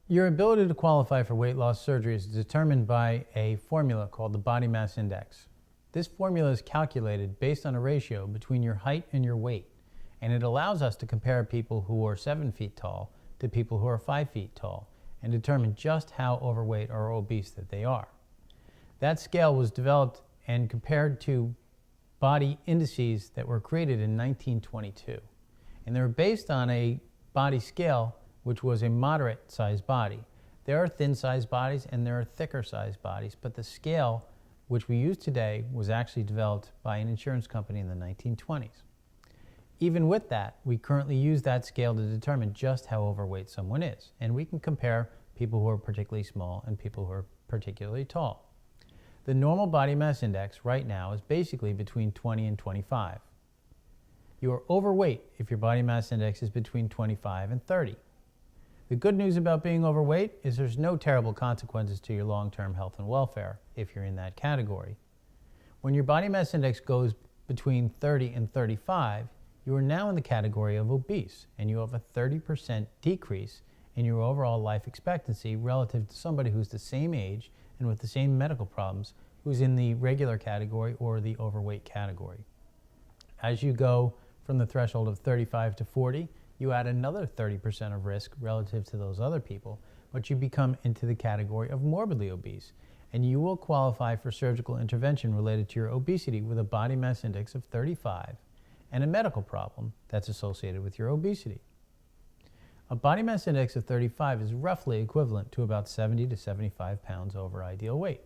Your ability to qualify for weight loss surgery is determined by a formula called the body mass index. This formula is calculated based on a ratio between your height and your weight, and it allows us to compare people who are 7 feet tall to people who are 5 feet tall and determine just how overweight or obese that they are. That scale was developed and compared to body indices that were created in 1922, and they were based on a body scale which was a moderate sized body. There are thin sized bodies and there are thicker sized bodies, but the scale which we use today was actually developed by an insurance company in the 1920s. Even with that, we currently use that scale to determine just how overweight someone is, and we can compare people who are particularly small and people who are particularly tall. The normal body mass index right now is basically between 20 and 25. You are overweight if your body mass index is between 25 and 30. The good news about being overweight is there's no terrible consequences to your long-term health and welfare if you're in that category. When your body mass index goes between 30 and 35, you are now in the category of obese, and you have a 30% decrease in your overall life expectancy relative to somebody who's the same age and with the same medical problems who's in the regular category or the overweight category. As you go from the threshold of 35 to 40, you add another 30% of risk relative to those other people, but you become into the category of morbidly obese, and you will qualify for surgical intervention related to your obesity with a body mass index of 35 and a medical problem that's associated with your obesity. A body mass index of 35 is roughly equivalent to about 70 to 75 pounds over ideal weight.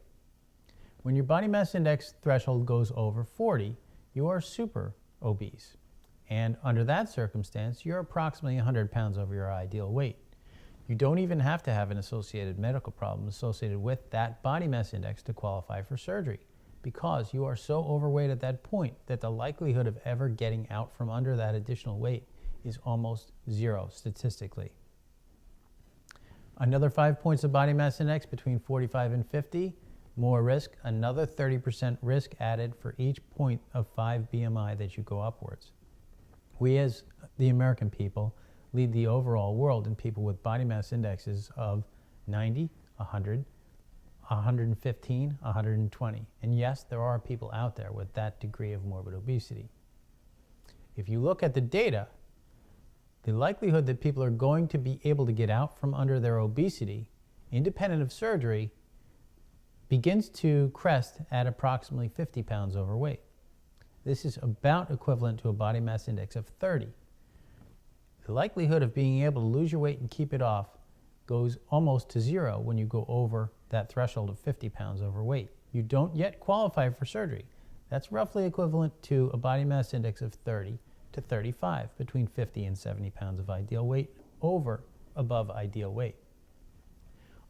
When your body mass index threshold goes over 40, you are super obese. And under that circumstance, you're approximately 100 pounds over your ideal weight. You don't even have to have an associated medical problem associated with that body mass index to qualify for surgery, because you are so overweight at that point that the likelihood of ever getting out from under that additional weight is almost zero statistically. Another 5 points of body mass index between 45 and 50, more risk, another 30% risk added for each point of 5 BMI that you go upwards. We as the American people lead the overall world in people with body mass indexes of 90, 100, 115, 120. And yes, there are people out there with that degree of morbid obesity. If you look at the data, the likelihood that people are going to be able to get out from under their obesity, independent of surgery, begins to crest at approximately 50 pounds overweight. This is about equivalent to a body mass index of 30. The likelihood of being able to lose your weight and keep it off goes almost to zero when you go over that threshold of 50 pounds overweight. You don't yet qualify for surgery. That's roughly equivalent to a body mass index of 30 to 35, between 50 and 70 pounds of ideal weight, above ideal weight.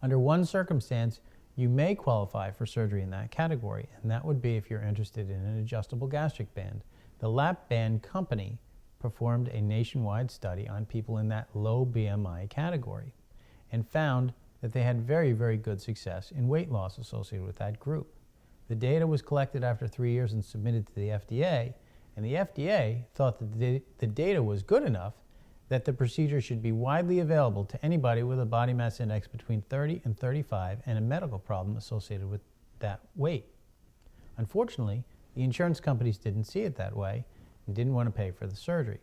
Under one circumstance, you may qualify for surgery in that category, and that would be if you're interested in an adjustable gastric band. The lap band company performed a nationwide study on people in that low BMI category and found that they had very, very good success in weight loss associated with that group. The data was collected after 3 years and submitted to the FDA, and the FDA thought that the data was good enough that the procedure should be widely available to anybody with a body mass index between 30 and 35 and a medical problem associated with that weight. Unfortunately, the insurance companies didn't see it that way and didn't want to pay for the surgery.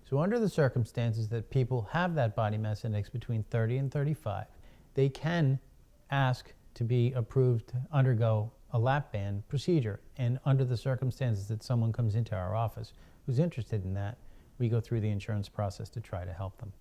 So under the circumstances that people have that body mass index between 30 and 35, they can ask to be approved to undergo a lap band procedure. And under the circumstances that someone comes into our office who's interested in that, we go through the insurance process to try to help them.